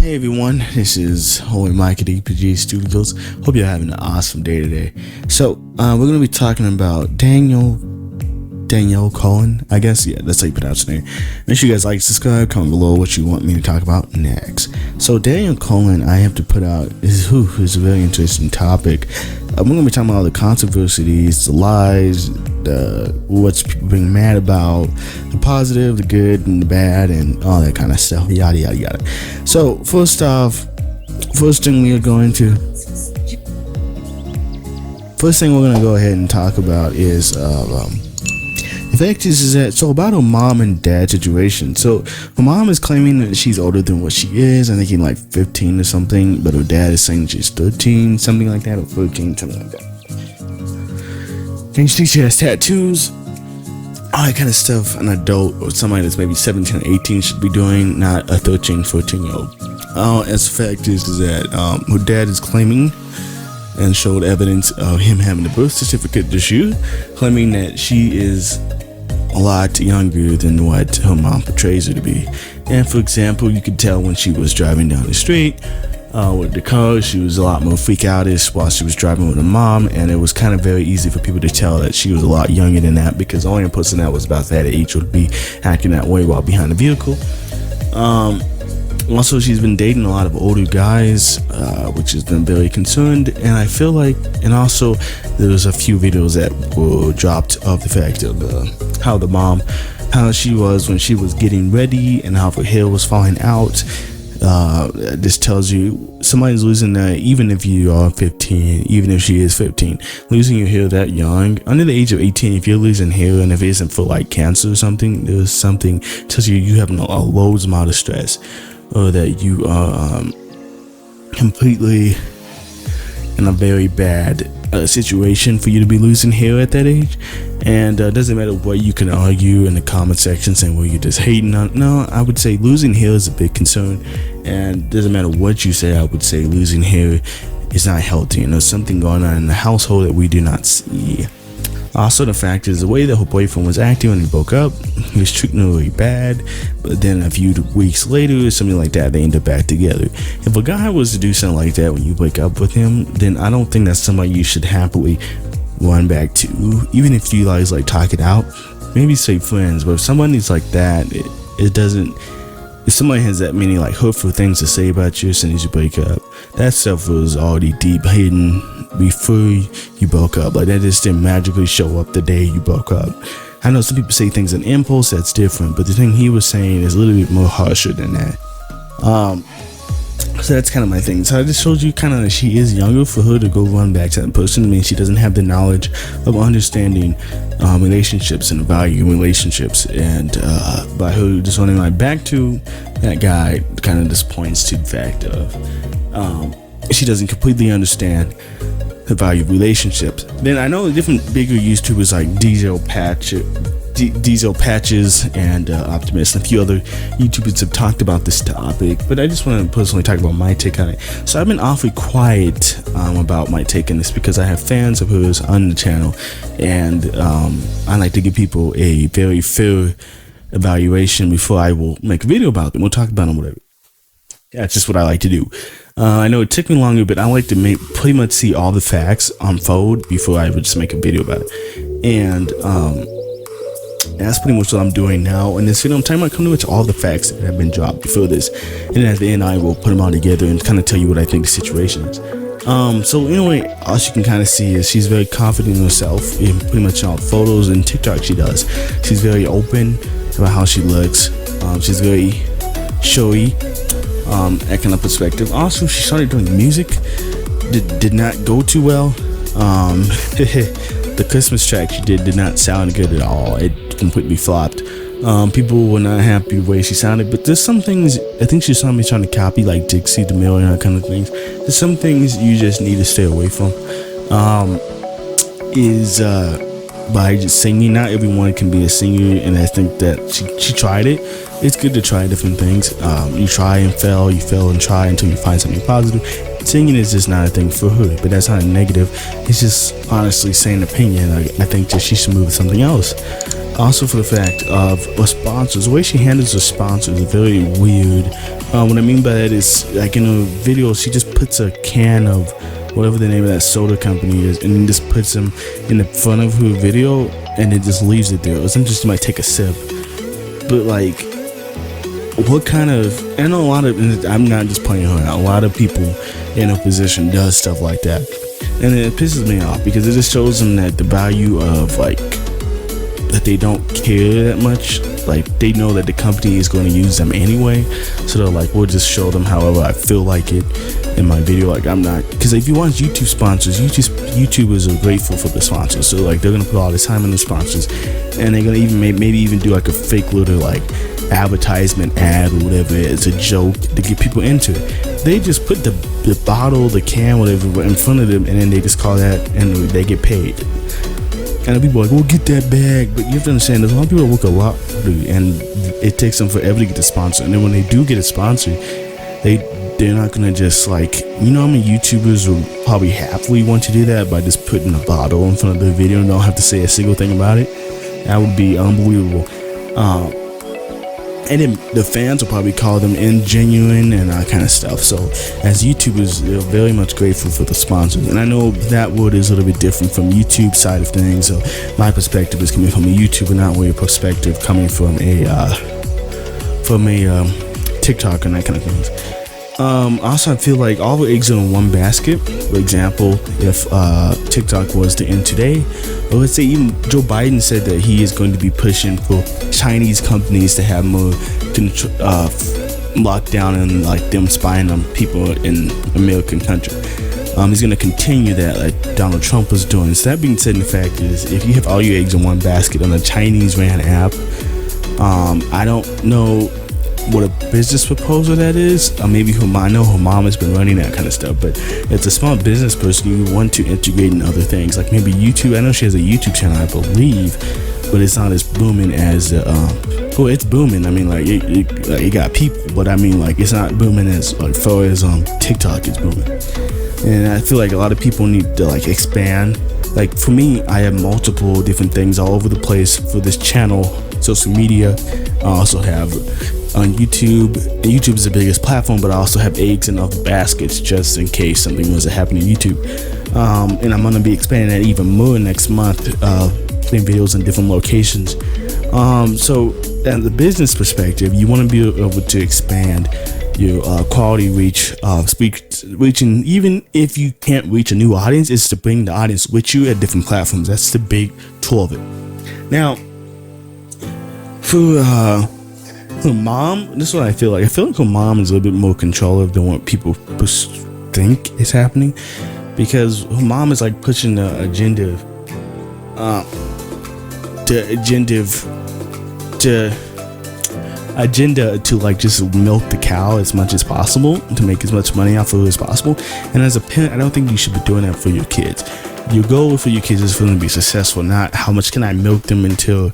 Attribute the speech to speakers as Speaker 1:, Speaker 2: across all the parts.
Speaker 1: Hey everyone, this is 𝗟𝗶𝗸𝗲 Studios. Hope you're having an awesome day today. So we're going to be talking about Danielle Cohn, I guess. Yeah, that's how you pronounce her name. Make sure you guys like, subscribe, comment below what you want me to talk about next. So Danielle Cohn, I have to put out, is a very interesting topic. We're going to be talking about all the controversies, the lies, what's people being mad about, the positive, the good, and the bad, and all that kind of stuff. Yada yada yada. So first thing we're going to go ahead and talk about is the fact is that so about her mom and dad situation. So her mom is claiming that she's older than what she is. I think like 15 or something, but her dad is saying she's 13, something like that, or 14, something like that. And she thinks she has tattoos, all that kind of stuff. An adult or somebody that's maybe 17 or 18 should be doing, not a 13, 14-year-old. As the fact is that her dad is claiming and showed evidence of him having a birth certificate to shoot, claiming that she is a lot younger than what her mom portrays her to be. And for example, you could tell when she was driving down the street with the car, she was a lot more freak outish while she was driving with her mom, and it was kind of very easy for people to tell that she was a lot younger than that, because the only person that was about that age would be acting that way while behind the vehicle. Also, she's been dating a lot of older guys, which has been very concerned. And I feel like, and also there was a few videos that were dropped of the fact of how she was when she was getting ready and how her hair was falling out. This tells you somebody's losing that, even if you are 15, even if she is 15, losing your hair that young, under the age of 18, if you're losing hair and if it isn't for like cancer or something, there's something tells you having a low amount of stress, or that you are completely in a very bad situation for you to be losing hair at that age. And doesn't matter what you can argue in the comment section saying, well, you're just hating on. No, I would say losing hair is a big concern, and doesn't matter what you say, I would say losing hair is not healthy, and there's something going on in the household that we do not see. Also, the fact is the way that her boyfriend was acting when he broke up, he was treating her really bad, but then a few weeks later, something like that, they end up back together. If a guy was to do something like that when you break up with him, then I don't think that's somebody you should happily run back to, even if you guys like talk it out, maybe say friends. But if somebody's like that, it doesn't, if somebody has that many like hurtful things to say about you as soon as you break up, that stuff was already deep hidden before you broke up. Like that just didn't magically show up the day you broke up. I know some people say things in impulse, that's different, but the thing he was saying is a little bit more harsher than that. So that's kind of my thing. So I just showed you kind of that she is younger for her to go run back to that person. I mean, she doesn't have the knowledge of understanding relationships and valuing relationships, and by her just running right back to that guy kind of just points to the fact of she doesn't completely understand the value of relationships. Then I know different bigger YouTubers like Diesel Patches and Optimus and a few other YouTubers have talked about this topic, but I just want to personally talk about my take on it. So I've been awfully quiet about my take on this because I have fans of hers on the channel, and I like to give people a very fair evaluation before I will make a video about them. We'll talk about them, whatever. That's just what I like to do. I know it took me longer, but I like to pretty much see all the facts unfold before I would just make a video about it. And that's pretty much what I'm doing now in this video. I'm talking about pretty much all the facts that have been dropped before this, and then at the end I will put them all together and kind of tell you what I think the situation is. So anyway, all you can kind of see is she's very confident in herself in pretty much all photos and TikTok she does. She's very open about how she looks. She's very showy, that kind of perspective. Also, she started doing music, did not go too well. The Christmas track she did not sound good at all. It completely flopped. People were not happy the way she sounded, but there's some things I think she saw me trying to copy, like Dixie D'Amelio and that kind of things. There's some things you just need to stay away from. By just singing. Not everyone can be a singer, and I think that she tried it. It's good to try different things. You try and fail, you fail and try until you find something positive. singing is just not a thing for her. But that's not a negative. It's just honestly saying opinion. I think that she should move to something else. Also, for the fact of sponsors, the way she handles her sponsors is very weird. What I mean by that is, like in a video, she just puts a can of whatever the name of that soda company is, and then just puts them in the front of her video, and then just leaves it there. Or sometimes she might take a sip. But like, what kind of, I know a lot of, I'm not just playing her out, a lot of people in a position does stuff like that, and it pisses me off because it just shows them that the value of like, that they don't care that much. Like, they know that the company is going to use them anyway, so they're like, we'll just show them however I feel like it in my video. Like, I'm not, because if you watch YouTube sponsors, YouTubers are grateful for the sponsors, so like they're gonna put all this time in the sponsors, and they're gonna even maybe even do like a fake little like advertisement ad or whatever. It's a joke to get people into it. They just put the bottle, the can, whatever in front of them, and then they just call that, and they get paid. And people are like, well, get that bag. But you have to understand, there's a lot of people that work a lot, and it takes them forever to get the sponsor. And then when they do get a sponsor, they're not gonna just like, you know, how many YouTubers will probably happily want to do that by just putting a bottle in front of their video and don't have to say a single thing about it. That would be unbelievable. And then the fans will probably call them ingenuine and that kind of stuff. So as YouTubers, they're very much grateful for the sponsors. And I know that word is a little bit different from YouTube side of things. So my perspective is coming from a YouTuber, not really a perspective coming from a TikTok and that kind of things. Also, I feel like all the eggs are in one basket. For example, if TikTok was to end today, or let's say even Joe Biden said that he is going to be pushing for Chinese companies to have more lockdown and like them spying on people in American country. He's going to continue that like Donald Trump was doing. So that being said, the fact is, if you have all your eggs in one basket on a Chinese ran app, I don't know what a business proposal that is. Maybe I know her mom has been running that kind of stuff, but it's a small business person you want to integrate in other things, like maybe YouTube. I know she has a YouTube channel, I believe, but it's not as booming as well, it's booming. I mean, like it got people, but I mean, like, it's not booming as like far as TikTok is booming. And I feel like a lot of people need to like expand. Like for me, I have multiple different things all over the place for this channel, social media. I also have on YouTube. YouTube is the biggest platform, but I also have eggs in other baskets just in case something was to happen to YouTube. And I'm gonna be expanding that even more next month, putting videos in different locations. So at the business perspective, you want to be able to expand your quality reach, reaching, even if you can't reach a new audience, is to bring the audience with you at different platforms. That's the big tool of it. Now, for her mom, this is what I feel like. I feel like her mom is a little bit more controlling than what people think is happening, because her mom is like pushing the agenda, to like just milk the cow as much as possible to make as much money off of it as possible. And as a parent, I don't think you should be doing that for your kids. Your goal for your kids is for them to be successful, not how much can I milk them until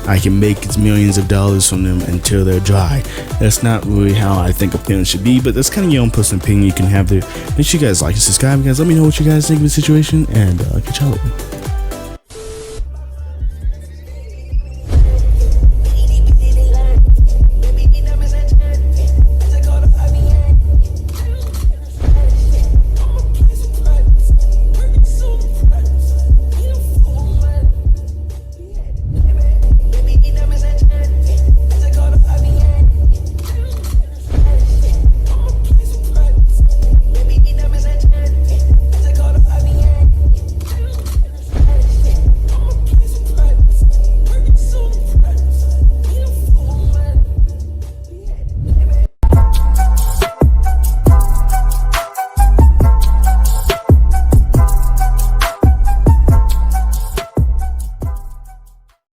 Speaker 1: I can make millions of dollars from them until they're dry. That's not really how I think a parent should be, but that's kind of your own personal opinion you can have there. Make sure you guys like and subscribe, guys. Let me know what you guys think of the situation, and catch y'all later.